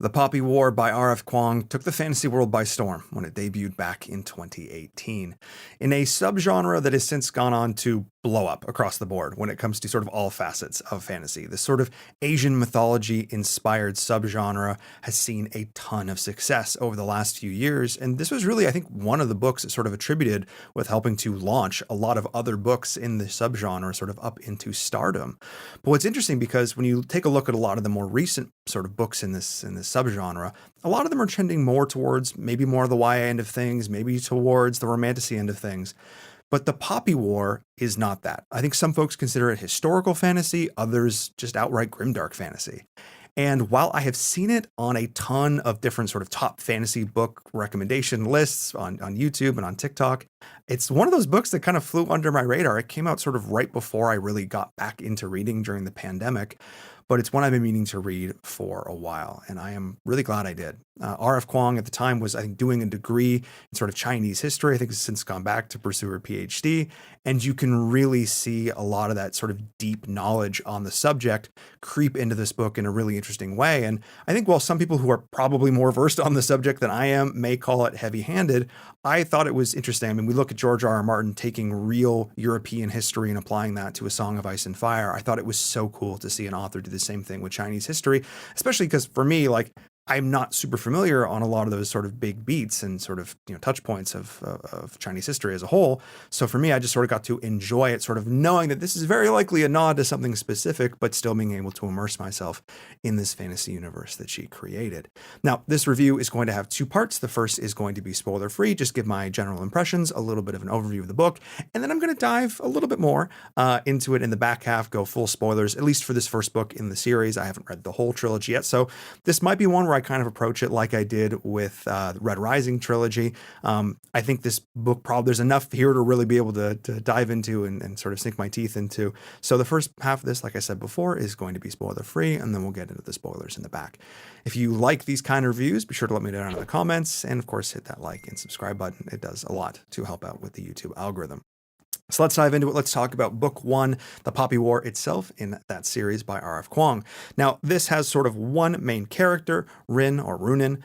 The Poppy War by R.F. Kuang took the fantasy world by storm when it debuted back in 2018, in a subgenre that has since gone on to blow up across the board when it comes to sort of all facets of fantasy. This sort of Asian mythology-inspired subgenre has seen a ton of success over the last few years, and this was really, I think, one of the books that sort of attributed with helping to launch a lot of other books in the subgenre sort of up into stardom. But what's interesting, because when you take a look at a lot of the more recent sort of books in this subgenre, a lot of them are trending more towards maybe more of the YA end of things, maybe towards the romantasy end of things. But the Poppy War is not that. I think some folks consider it historical fantasy, others just outright grimdark fantasy. And while I have seen it on a ton of different sort of top fantasy book recommendation lists on YouTube and on TikTok, it's one of those books that kind of flew under my radar. It came out sort of right before I really got back into reading during the pandemic, but it's one I've been meaning to read for a while, and I am really glad I did. R.F. Kuang at the time was, I think, doing a degree in sort of Chinese history. I think has since gone back to pursue her PhD, and you can really see a lot of that sort of deep knowledge on the subject creep into this book in a really interesting way. And I think while some people who are probably more versed on the subject than I am may call it heavy-handed, I thought it was interesting. I mean, we look at George R.R. Martin taking real European history and applying that to A Song of Ice and Fire. I thought it was so cool to see an author do the same thing with Chinese history, especially because for me, like, I'm not super familiar on a lot of those sort of big beats and sort of, touch points of Chinese history as a whole. So for me, I just sort of got to enjoy it, sort of knowing that this is very likely a nod to something specific, but still being able to immerse myself in this fantasy universe that she created. Now, this review is going to have two parts. The first is going to be spoiler free, just give my general impressions, a little bit of an overview of the book, and then I'm going to dive a little bit more into it in the back half, go full spoilers, at least for this first book in the series. I haven't read the whole trilogy yet, so this might be one where I kind of approach it like I did with the Red Rising trilogy. I think this book there's enough here to really be able to dive into and sort of sink my teeth into. So the first half of this, like I said before, is going to be spoiler free, and then we'll get into the spoilers in the back. If you like these kind of reviews, be sure to let me know down in the comments, and of course hit that like and subscribe button. It does a lot to help out with the YouTube algorithm. So let's dive into it. Let's talk about book one, The Poppy War itself, in that series by R.F. Kuang. Now, this has sort of one main character, Rin or Runin,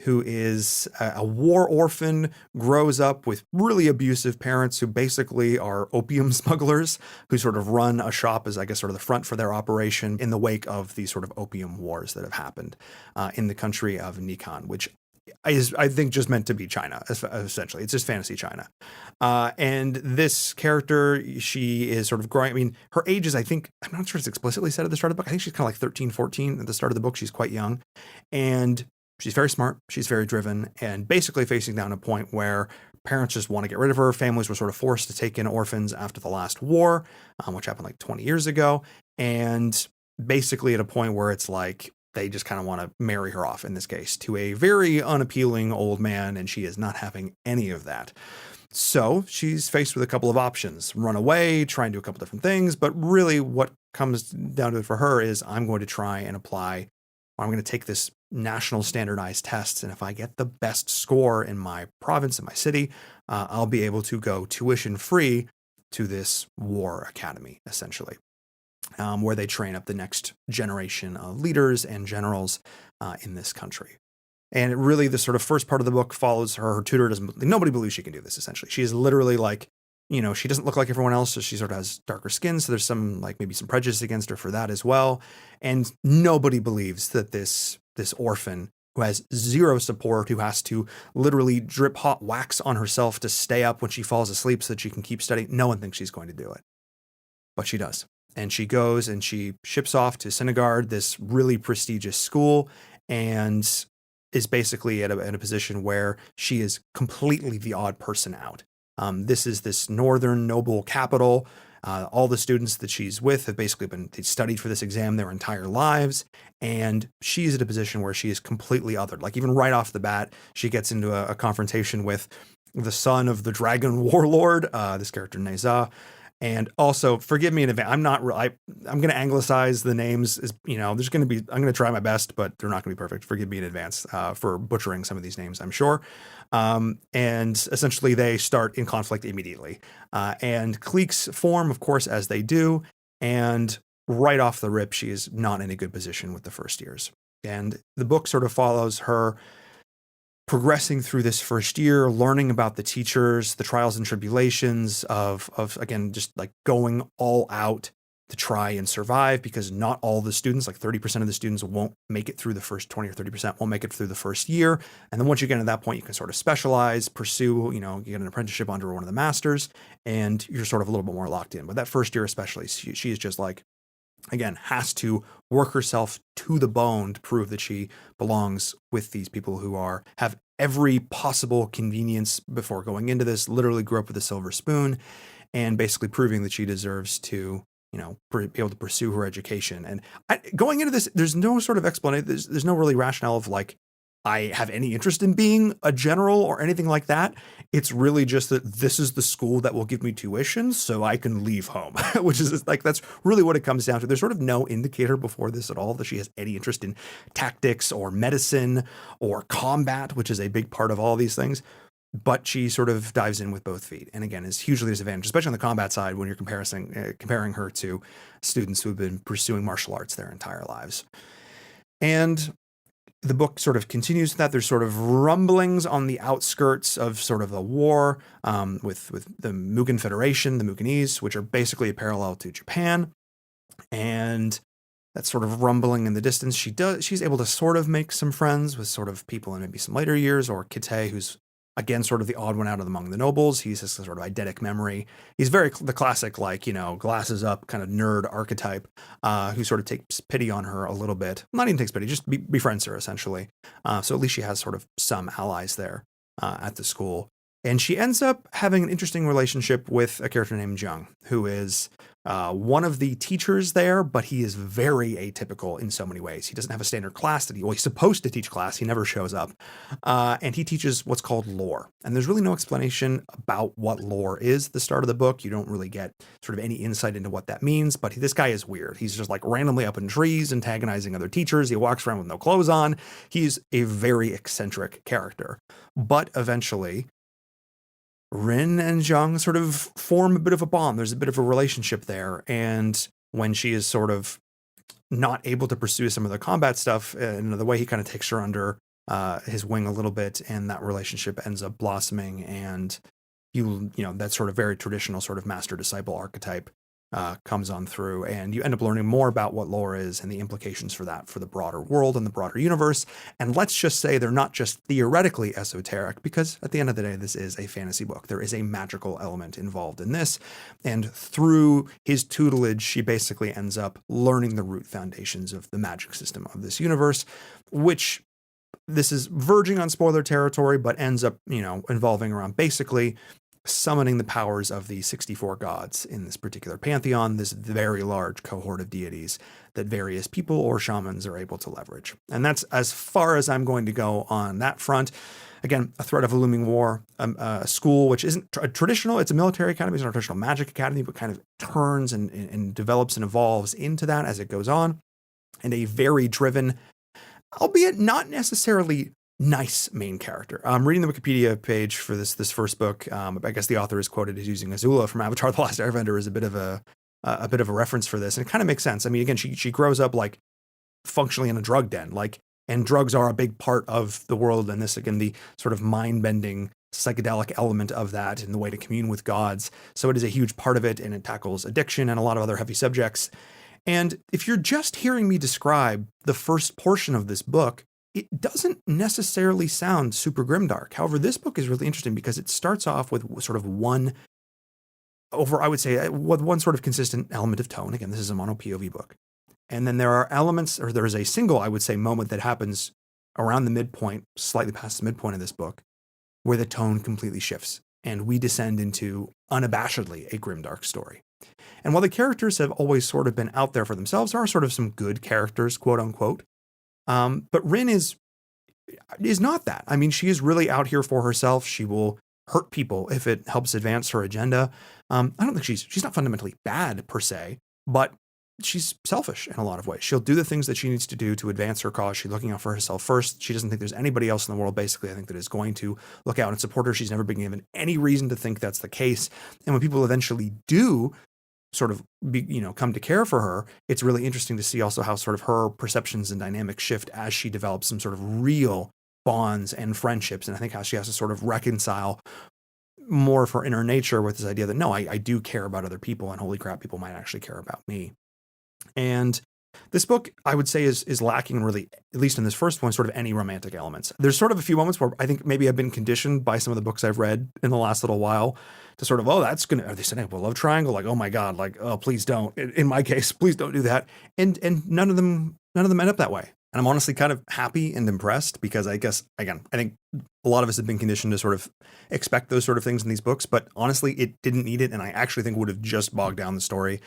who is a war orphan, grows up with really abusive parents who basically are opium smugglers who sort of run a shop as, I guess, sort of the front for their operation in the wake of these sort of opium wars that have happened in the country of Nikon, which is, I think, just meant to be China, essentially. It's just fantasy China. And this character, she is sort of growing. I mean, her age is, I think, I'm not sure it's explicitly said at the start of the book. I think she's kind of like 13, 14 at the start of the book. She's quite young. And she's very smart. She's very driven, and basically facing down a point where parents just want to get rid of her. Families were sort of forced to take in orphans after the last war, which happened like 20 years ago. And basically at a point where it's like, they just kind of want to marry her off, in this case, to a very unappealing old man, and she is not having any of that. So she's faced with a couple of options: run away, try and do a couple different things, but really what comes down to it for her is, I'm going to try and apply, or I'm going to take this national standardized tests, and if I get the best score in my province, in my city, I'll be able to go tuition free to this war academy, essentially. Where they train up the next generation of leaders and generals in this country. And it really, the sort of first part of the book follows her. Her tutor nobody believes she can do this, essentially. She is literally like, she doesn't look like everyone else, so she sort of has darker skin, so there's some, like, maybe some prejudice against her for that as well. And nobody believes that this orphan who has zero support, who has to literally drip hot wax on herself to stay up when she falls asleep so that she can keep studying, no one thinks she's going to do it. But she does. And she goes and she ships off to Sinigard, this really prestigious school, and is basically at a position where she is completely the odd person out. This is this northern noble capital. All the students that she's with have basically they studied for this exam their entire lives, and she's at a position where she is completely othered. Like, even right off the bat, she gets into a confrontation with the son of the dragon warlord, this character Neza. And also, forgive me in advance, I'm going to anglicize the names. I'm going to try my best, but they're not going to be perfect. Forgive me in advance for butchering some of these names, I'm sure. And essentially, they start in conflict immediately. And cliques form, of course, as they do. And right off the rip, she is not in a good position with the first years. And the book sort of follows her progressing through this first year, learning about the teachers, the trials and tribulations of again, just like going all out to try and survive, because not all the students, like 30% of the students, won't make it through the first 20 or 30% won't make it through the first year. And then once you get to that point, you can sort of specialize, pursue, you get an apprenticeship under one of the masters, and you're sort of a little bit more locked in. But that first year, especially, she is just like, again, has to work herself to the bone to prove that she belongs with these people who have every possible convenience before going into this, literally grew up with a silver spoon, and basically proving that she deserves to, be able to pursue her education. And going into this, there's no sort of explanation. There's no really rationale of like, I have any interest in being a general or anything like that. It's really just that this is the school that will give me tuition so I can leave home, which is like, that's really what it comes down to. There's sort of no indicator before this at all that she has any interest in tactics or medicine or combat, which is a big part of all these things. But she sort of dives in with both feet, and again is hugely disadvantaged, especially on the combat side when you're comparing her to students who have been pursuing martial arts their entire lives. And the book sort of continues that. There's sort of rumblings on the outskirts of sort of the war with the Mugen Federation, the Mugenese, which are basically a parallel to Japan. And that's sort of rumbling in the distance. She's able to sort of make some friends with sort of people in maybe some later years, or Kite, who's again sort of the odd one out among the nobles. He's this sort of eidetic memory. He's very the classic, like, glasses up kind of nerd archetype, who sort of takes pity on her a little bit. Not even takes pity, just befriends her essentially. So at least she has sort of some allies there at the school. And she ends up having an interesting relationship with a character named Jung, who is one of the teachers there, but he is very atypical in so many ways. He doesn't have a standard class he's supposed to teach class. He never shows up. And he teaches what's called lore. And there's really no explanation about what lore is at the start of the book. You don't really get sort of any insight into what that means, but this guy is weird. He's just like randomly up in trees, antagonizing other teachers. He walks around with no clothes on. He's a very eccentric character. But eventually, Rin and Jung sort of form a bit of a bond. There's a bit of a relationship there. And when she is sort of not able to pursue some of the combat stuff in the way, he kind of takes her under his wing a little bit, and that relationship ends up blossoming. And that sort of very traditional sort of master disciple archetype comes on through, and you end up learning more about what lore is and the implications for that for the broader world and the broader universe. And let's just say they're not just theoretically esoteric, because at the end of the day, this is a fantasy book. There is a magical element involved in this. And through his tutelage, she basically ends up learning the root foundations of the magic system of this universe, which this is verging on spoiler territory, but ends up, involving around basically summoning the powers of the 64 gods in this particular pantheon, this very large cohort of deities that various people or shamans are able to leverage. And that's as far as I'm going to go on that front. Again, a threat of a looming war, a school which isn't traditional. It's a military academy. It's not a traditional magic academy, but kind of turns and develops and evolves into that as it goes on. And a very driven, albeit not necessarily nice main character. I'm reading the Wikipedia page for this first book. I guess the author is quoted as using Azula from Avatar: The Last Airbender as a bit of a reference for this, and it kind of makes sense. I mean, again, she grows up like functionally in a drug den, and drugs are a big part of the world. And this, again, the sort of mind-bending psychedelic element of that and the way to commune with gods. So it is a huge part of it, and it tackles addiction and a lot of other heavy subjects. And if you're just hearing me describe the first portion of this book, it doesn't necessarily sound super grimdark. However, this book is really interesting because it starts off with sort of one sort of consistent element of tone. Again, this is a mono POV book. And then there are elements, or there is a single, I would say, moment that happens around the midpoint, slightly past the midpoint of this book, where the tone completely shifts and we descend into unabashedly a grimdark story. And while the characters have always sort of been out there for themselves, there are sort of some good characters, quote unquote. But Rin is not that. I mean, she is really out here for herself. She will hurt people if it helps advance her agenda. I don't think she's not fundamentally bad per se, but she's selfish in a lot of ways. She'll do the things that she needs to do to advance her cause. She's looking out for herself first. She doesn't think there's anybody else in the world, basically, I think, that is going to look out and support her. She's never been given any reason to think that's the case. And when people eventually do sort of come to care for her, it's really interesting to see also how sort of her perceptions and dynamics shift as she develops some sort of real bonds and friendships. And I think how she has to sort of reconcile more of her inner nature with this idea that no, I do care about other people, and holy crap, people might actually care about me. And this book, I would say, is lacking really, at least in this first one, sort of any romantic elements. There's sort of a few moments where I think maybe I've been conditioned by some of the books I've read in the last little while to sort of, are they setting up a love triangle? Like, oh my God, like, oh, please don't. In my case, please don't do that. And none of them end up that way. And I'm honestly kind of happy and impressed because I guess, again, I think a lot of us have been conditioned to sort of expect those sort of things in these books, but honestly, it didn't need it. And I actually think would have just bogged down the story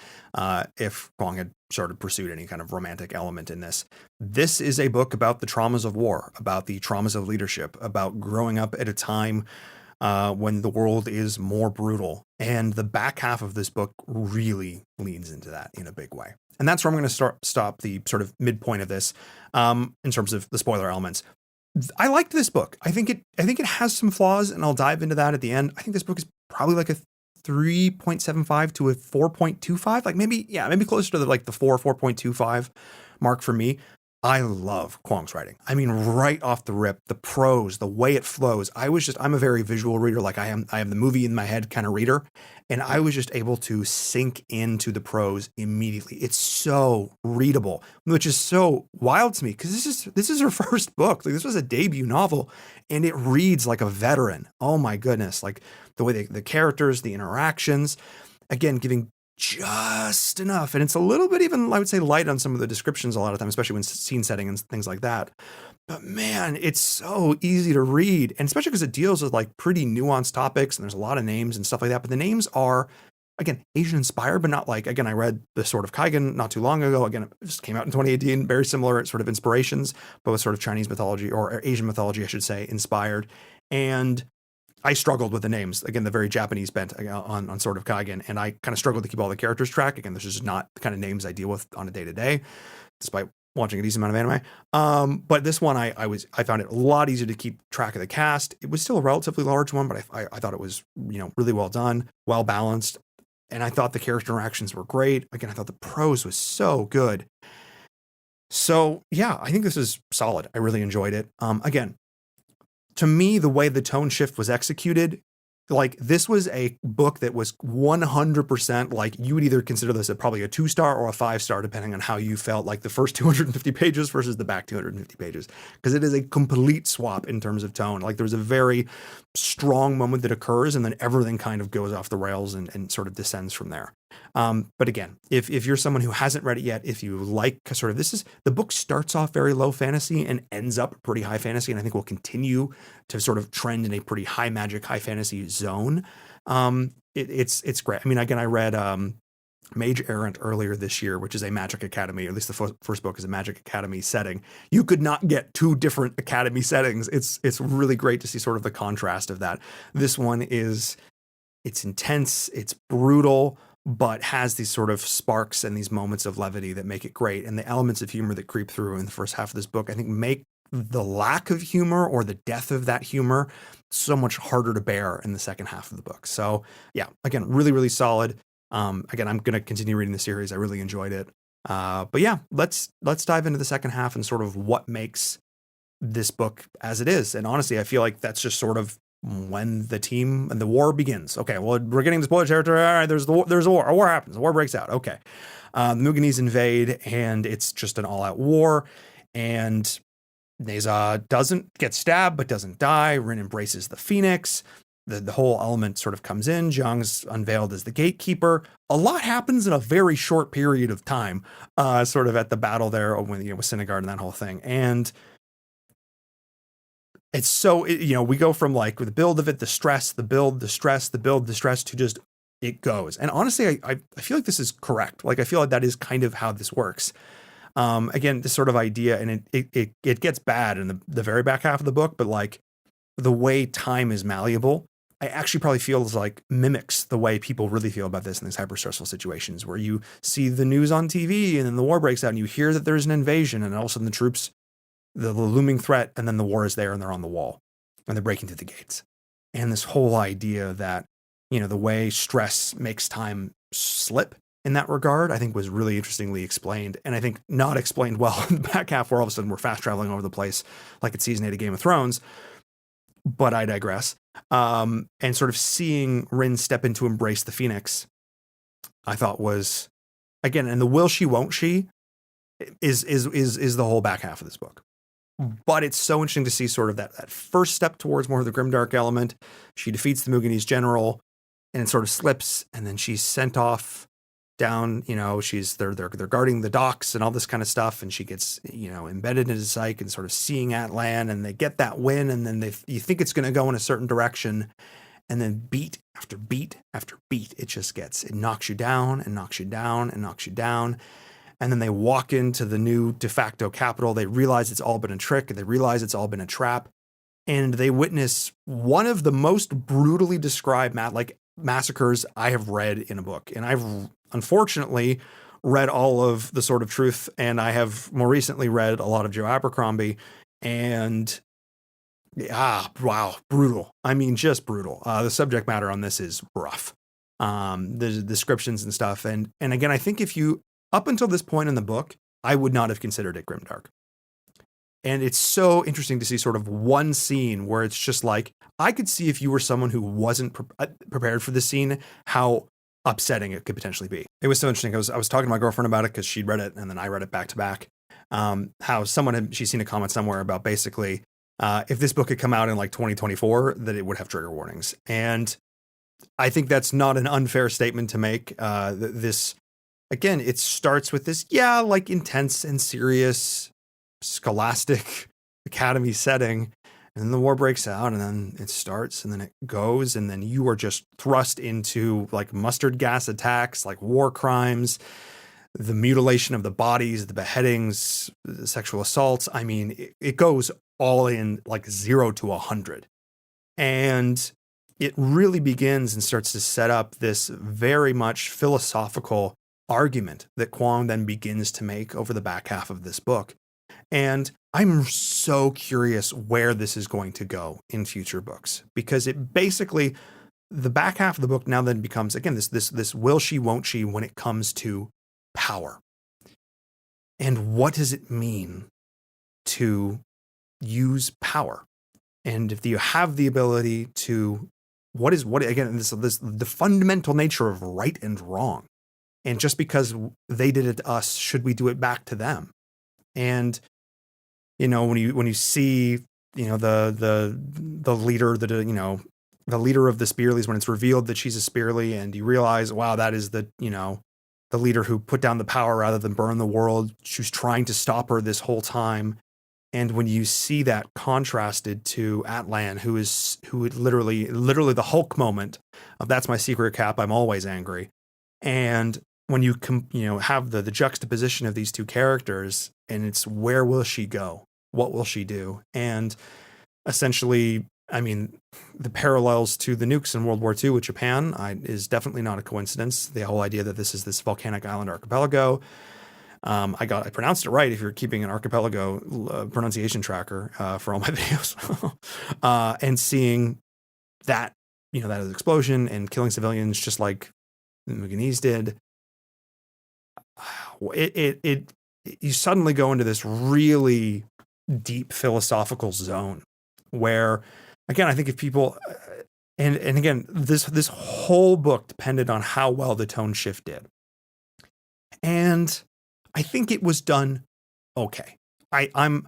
if Kuang had sort of pursued any kind of romantic element in this. This is a book about the traumas of war, about the traumas of leadership, about growing up at a time when the world is more brutal. And the back half of this book really leans into that in a big way. And that's where I'm going to stop the sort of midpoint of this in terms of the spoiler elements. I liked this book. I think it has some flaws, and I'll dive into that at the end. I think this book is probably like a 3.75 to a 4.25, like maybe closer to the 4.25 mark for me. I love Kuang's writing. I mean, right off the rip, the prose, the way it flows. I'm a very visual reader. Like I am the movie in my head kind of reader. And I was just able to sink into the prose immediately. It's so readable, which is so wild to me because this is her first book. Like this was a debut novel, and it reads like a veteran. Oh my goodness. Like the way the characters, the interactions, again, giving just enough. And it's a little bit even, I would say, light on some of the descriptions a lot of times, especially when scene setting and things like that. But man, it's so easy to read. And especially because it deals with like pretty nuanced topics and there's a lot of names and stuff like that. But the names are, again, Asian inspired, but not like, again, I read The Sword of Kaigan not too long ago. Again, it just came out in 2018, very similar sort of inspirations, but with sort of Chinese mythology or Asian mythology, I should say, inspired. And I struggled with the names, again, the very Japanese bent on Sword of Kaigan, and I kind of struggled to keep all the characters track. Again, this is just not the kind of names I deal with on a day-to-day, despite watching a decent amount of anime. But this one, I found it a lot easier to keep track of the cast. It was still a relatively large one, but I thought it was, really well done, well balanced, and I thought the character interactions were great. Again, I thought the prose was so good. So yeah, I think this is solid. I really enjoyed it. Again, to me, the way the tone shift was executed, like this was a book that was 100% like you would either consider this probably a 2-star or a 5-star, depending on how you felt like the first 250 pages versus the back 250 pages, because it is a complete swap in terms of tone. Like there's a very strong moment that occurs and then everything kind of goes off the rails and sort of descends from there. But again, if you're someone who hasn't read it yet, if you like sort of the book starts off very low fantasy and ends up pretty high fantasy, and I think will continue to sort of trend in a pretty high magic, high fantasy zone. It's great. I mean, again, I read Mage Errant earlier this year, which is a Magic Academy, or at least the first book is a Magic Academy setting. You could not get two different Academy settings. It's really great to see sort of the contrast of that. This one it's intense, it's brutal, but has these sort of sparks and these moments of levity that make it great. And the elements of humor that creep through in the first half of this book, I think, make the lack of humor or the death of that humor so much harder to bear in the second half of the book. So yeah, again, really, really solid. Again, I'm going to continue reading the series. I really enjoyed it. But yeah, let's dive into the second half and sort of what makes this book as it is. And honestly, I feel like that's just sort of when the team and the war begins. Okay, well, we're getting the spoiler territory. All right, there's a war. A war happens. A war breaks out. Okay. The Muganese invade, and it's just an all-out war. And Neza doesn't get stabbed, but doesn't die. Rin embraces the Phoenix. The whole element sort of comes in. Jiang's unveiled as the gatekeeper. A lot happens in a very short period of time, sort of at the battle there with Synagard and that whole thing. And it's so, we go from like with the build of it, the stress, the build, the stress, the build, the stress to just it goes. And honestly, I feel like this is correct. Like, I feel like that is kind of how this works. Again, this sort of idea, and it gets bad in the very back half of the book, but like the way time is malleable, I actually probably feels like mimics the way people really feel about this in these hyper stressful situations where you see the news on TV and then the war breaks out and you hear that there's an invasion and all of a sudden the troops, the looming threat, and then the war is there and they're on the wall and they're breaking through the gates. And this whole idea that, the way stress makes time slip in that regard, I think was really interestingly explained. And I think not explained well in the back half, where all of a sudden we're fast traveling over the place like it's season 8 of Game of Thrones. But I digress. And sort of seeing Rin step in to embrace the Phoenix, I thought was, again, and the will she, won't she is the whole back half of this book. But it's so interesting to see sort of that first step towards more of the grimdark element. She defeats the Muganese general, and it sort of slips, and then she's sent off down. They're guarding the docks and all this kind of stuff, and she gets embedded into Psyche and sort of seeing Atlan, and they get that win, and then you think it's going to go in a certain direction, and then beat after beat after beat, it knocks you down and knocks you down and knocks you down. And then they walk into the new de facto capital. They realize it's all been a trick. They realize it's all been a trap. And they witness one of the most brutally described massacres I have read in a book. And I've unfortunately read all of The Sword of Truth, and I have more recently read a lot of Joe Abercrombie. And wow, brutal. I mean, just brutal. The subject matter on this is rough. The descriptions and stuff. And again, I think up until this point in the book, I would not have considered it grimdark. And it's so interesting to see sort of one scene where it's just like, I could see if you were someone who wasn't prepared for this scene, how upsetting it could potentially be. It was so interesting. I was talking to my girlfriend about it because she'd read it and then I read it back to back. How she's seen a comment somewhere about basically, if this book had come out in like 2024, that it would have trigger warnings. And I think that's not an unfair statement to make. Again, it starts with this, intense and serious scholastic academy setting. And then the war breaks out, and then it starts, and then it goes, and then you are just thrust into like mustard gas attacks, like war crimes, the mutilation of the bodies, the beheadings, the sexual assaults. I mean, it goes all in like 0 to 100. And it really begins and starts to set up this very much philosophical argument that Kuang then begins to make over the back half of this book. And I'm so curious where this is going to go in future books, because it basically, the back half of the book now then becomes, again, this will she, won't she, when it comes to power. And what does it mean to use power? And if you have the ability to, the fundamental nature of right and wrong. And just because they did it to us, should we do it back to them? And when you see the leader, the leader of the Spearleys, when it's revealed that she's a Spearley, and you realize, wow, that is the leader who put down the power rather than burn the world. She was trying to stop her this whole time. And when you see that contrasted to Atlan, who would literally the Hulk moment of "that's my secret cap, I'm always angry," and when you have the juxtaposition of these two characters, and it's, where will she go? What will she do? And essentially, I mean, the parallels to the nukes in World War II with Japan is definitely not a coincidence. The whole idea that this is this volcanic island archipelago. I pronounced it right if you're keeping an archipelago pronunciation tracker for all my videos. And seeing that, that explosion and killing civilians just like the Muganese did. You suddenly go into this really deep philosophical zone where, again, I think if people, and again, this whole book depended on how well the tone shift did. And I think it was done okay. I'm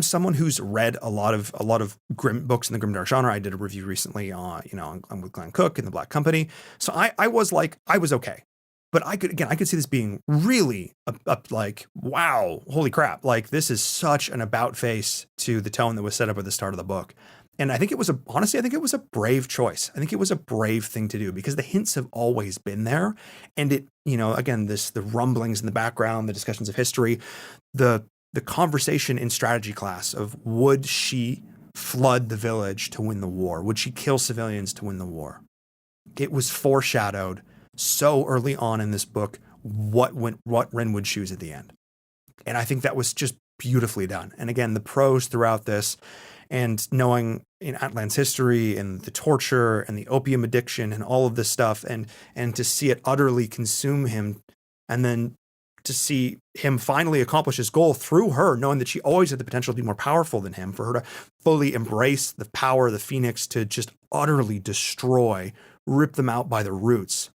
someone who's read a lot of grim books in the grimdark genre. I did a review recently on, I'm with Glenn Cook in The Black Company. So I was okay. But I could see this being really like, wow, holy crap. Like, this is such an about face to the tone that was set up at the start of the book. And I think it was a brave choice. I think it was a brave thing to do, because the hints have always been there. And it, again, the rumblings in the background, the discussions of history, the conversation in strategy class of, would she flood the village to win the war? Would she kill civilians to win the war? It was foreshadowed so early on in this book what Rin would choose at the end. And I think that was just beautifully done. And again, the prose throughout this, and knowing in Atlan's history and the torture and the opium addiction and all of this stuff, and to see it utterly consume him And then to see him finally accomplish his goal through her, knowing that she always had the potential to be more powerful than him, for her to fully embrace the power of the Phoenix to just utterly destroy, rip them out by the roots,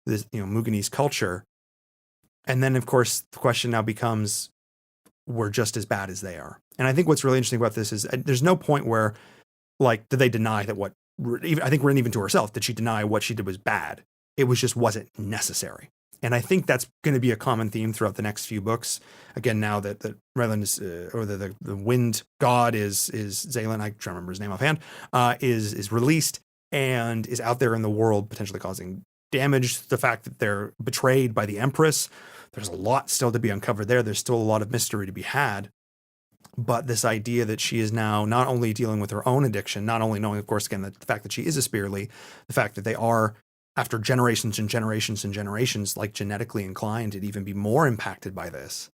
this, Mugani's culture. And then, of course, the question now becomes, we're just as bad as they are. And I think what's really interesting about this is there's no point where, like, did they deny that I think Rin, even to herself, did she deny what she did was bad? It wasn't necessary. And I think that's going to be a common theme throughout the next few books. Again, now that Raylan is, or the wind god is Zaylin, I can't remember his name offhand, is released and is out there in the world potentially causing damage. The fact that they're betrayed by the Empress, there's a lot still to be uncovered there. There's still a lot of mystery to be had. But this idea that she is now not only dealing with her own addiction, not only knowing, of course, again, the fact that she is a Spearly, the fact that they are, after generations and generations and generations, like genetically inclined to even be more impacted by this.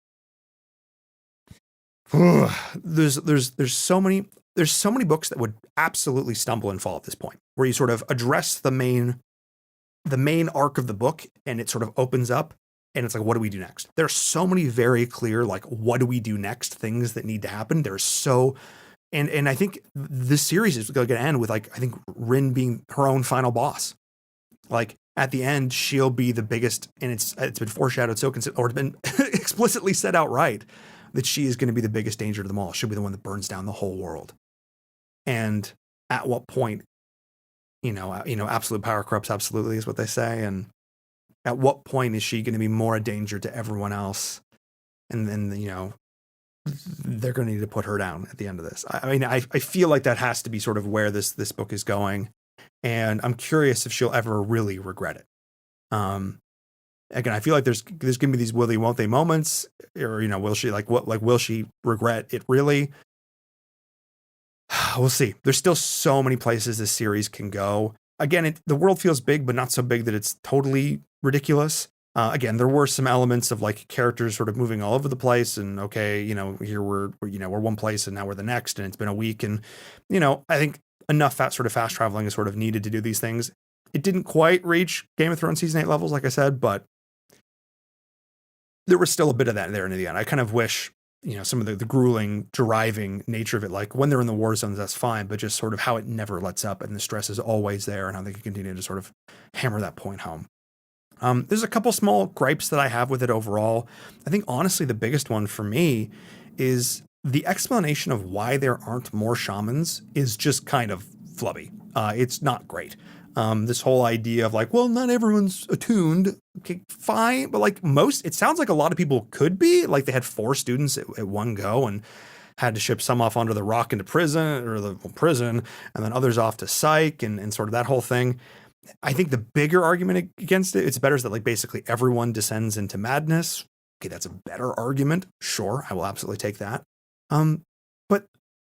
There's so many books that would absolutely stumble and fall at this point, where you sort of address the main arc of the book and it sort of opens up and it's like, what do we do next? There's so many very clear, like, what do we do next? Things that need to happen. And I think this series is going to end with, like, I think Rin being her own final boss. Like, at the end, she'll be the biggest, and it's been foreshadowed or it's been explicitly said outright that she is going to be the biggest danger to them all. She'll be the one that burns down the whole world. And at what point, absolute power corrupts absolutely, is what they say. And at what point is she going to be more a danger to everyone else? And then, they're going to need to put her down at the end of this. I feel like that has to be sort of where this book is going. And I'm curious if she'll ever really regret it. Again, I feel like there's going to be these will they, won't they moments, or, will she, will she regret it really? We'll see. There's still so many places this series can go. Again, the world feels big, but not so big that it's totally ridiculous. Again, there were some elements of, like, characters sort of moving all over the place, and okay, here we're one place and now we're the next, and it's been a week, and I think enough fast traveling is sort of needed to do these things. It didn't quite reach Game of Thrones season 8 levels, like I said, but there was still a bit of that there in the end. I kind of wish, some of the grueling, driving nature of it, like when they're in the war zones, that's fine, but just sort of how it never lets up and the stress is always there, and how they can continue to sort of hammer that point home. There's a couple small gripes that I have with it overall. I think honestly the biggest one for me is the explanation of why there aren't more shamans is just kind of flubby. It's not great. This whole idea of, like, well, not everyone's attuned. Okay, fine. But, like, it sounds like a lot of people could be. Like, they had 4 students at one go and had to ship some off onto the rock into prison, and then others off to psych and sort of that whole thing. I think the bigger argument against it's better is that, like, basically everyone descends into madness. Okay, that's a better argument. Sure, I will absolutely take that. But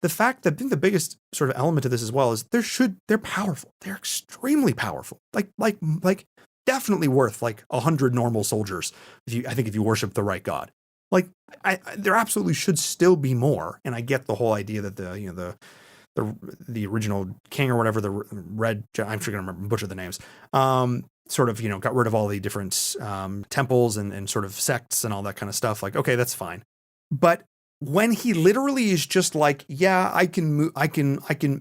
the fact that I think the biggest sort of element of this as well is they're powerful. They're extremely powerful. Like definitely worth like 100 normal soldiers. I think if you worship the right god, like there absolutely should still be more. And I get the whole idea that the original king or whatever, the red, I'm sure going to butcher the names, sort of, got rid of all the different temples and sort of sects and all that kind of stuff. Like, okay, that's fine. But when he literally is just like, yeah, I can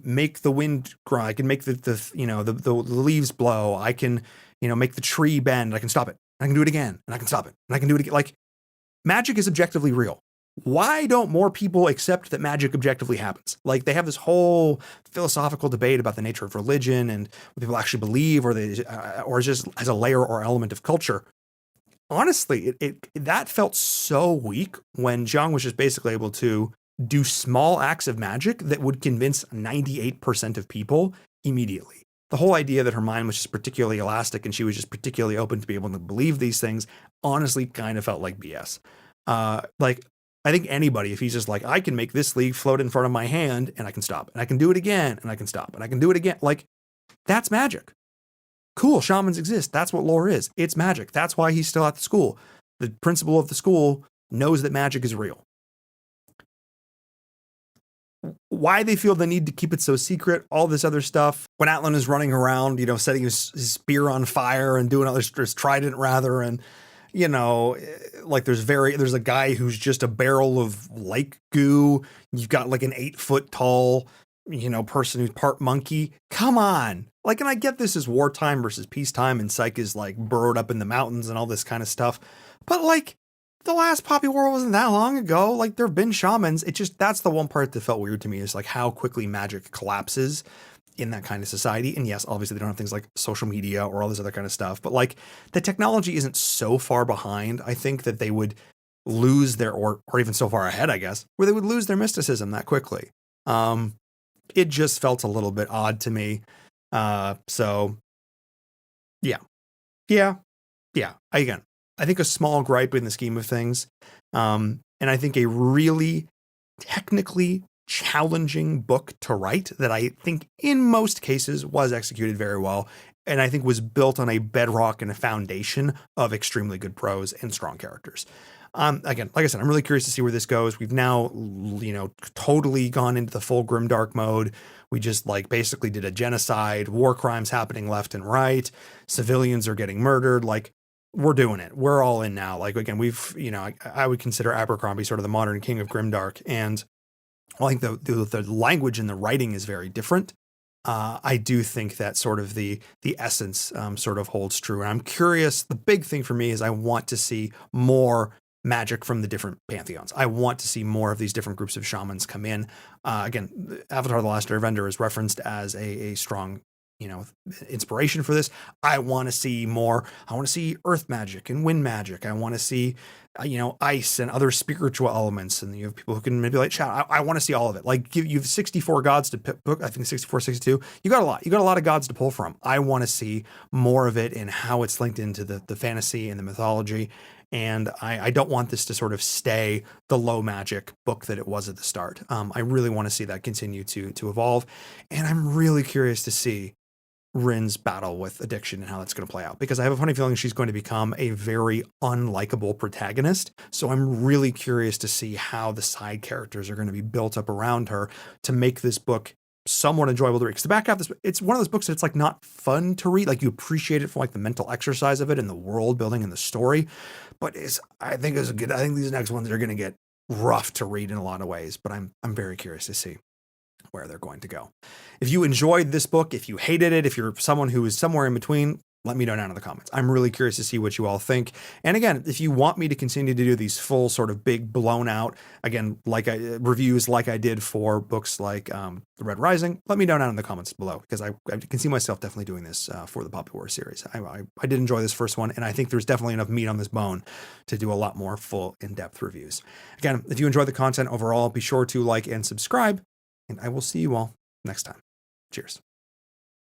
make the wind grind, I can make the leaves blow, I can, make the tree bend, I can stop it, I can do it again, and I can stop it, and I can do it again. Like, magic is objectively real. Why don't more people accept that magic objectively happens? Like, they have this whole philosophical debate about the nature of religion and what people actually believe, or just as a layer or element of culture. Honestly, that felt so weak when Jiang was just basically able to do small acts of magic that would convince 98% of people immediately. The whole idea that her mind was just particularly elastic and she was just particularly open to be able to believe these things honestly kind of felt like BS. I think anybody, if he's just like, I can make this leaf float in front of my hand and I can stop, and I can do it again and I can stop, and I can do it again. Like, that's magic. Cool, shamans exist. That's what lore is. It's magic. That's why he's still at the school. The principal of the school knows that magic is real. Why they feel the need to keep it so secret, all this other stuff. When Atlan is running around, setting his spear on fire and doing all this trident rather, and like there's a guy who's just a barrel of lake goo. You've got like an 8 foot tall, person who's part monkey. Come on. Like, and I get this is wartime versus peacetime, and Psyche is like burrowed up in the mountains and all this kind of stuff. But like, the last Poppy War wasn't that long ago. Like, there have been shamans. It just, that's the one part that felt weird to me, is like how quickly magic collapses in that kind of society. And yes, obviously they don't have things like social media or all this other kind of stuff, but like the technology isn't so far behind, I think, that they would lose their, or even so far ahead, I guess, where they would lose their mysticism that quickly. It just felt a little bit odd to me. So yeah, yeah, yeah. Again, I think a small gripe in the scheme of things. And I think a really technically challenging book to write that I think in most cases was executed very well, and I think was built on a bedrock and a foundation of extremely good prose and strong characters. Again, like I said, I'm really curious to see where this goes. We've now, totally gone into the full Grimdark mode. We just like basically did a genocide, war crimes happening left and right. Civilians are getting murdered. Like, we're doing it. We're all in now. Like, again, I would consider Abercrombie sort of the modern king of Grimdark. And I think the language and the writing is very different. I do think that sort of the essence sort of holds true. And I'm curious. The big thing for me is I want to see more magic from the different pantheons. I want to see more of these different groups of shamans come in. Again, Avatar: The Last Airbender is referenced as a strong, inspiration for this. I want to see more. I want to see earth magic and wind magic. I want to see, ice and other spiritual elements. And you have people who can manipulate shadow. I want to see all of it. Like, you have 64 gods to pick. I think 64, 62. You got a lot. You got a lot of gods to pull from. I want to see more of it and how it's linked into the fantasy and the mythology. And I don't want this to sort of stay the low magic book that it was at the start. I really want to see that continue to evolve. And I'm really curious to see Rin's battle with addiction and how that's going to play out, because I have a funny feeling she's going to become a very unlikable protagonist. So I'm really curious to see how the side characters are going to be built up around her to make this book somewhat enjoyable to read. Because the back half, it's one of those books that's like not fun to read. Like, you appreciate it for like the mental exercise of it and the world building and the story, but I think these next ones are going to get rough to read in a lot of ways. But I'm very curious to see where they're going to go. If you enjoyed this book, if you hated it, if you're someone who is somewhere in between, let me know down in the comments. I'm really curious to see what you all think. And again, if you want me to continue to do these full sort of big blown out, again, reviews like I did for books like The Red Rising, let me know down in the comments below, because I can see myself definitely doing this for the Poppy War series. I did enjoy this first one, and I think there's definitely enough meat on this bone to do a lot more full in-depth reviews. Again, if you enjoyed the content overall, be sure to like and subscribe, and I will see you all next time. Cheers.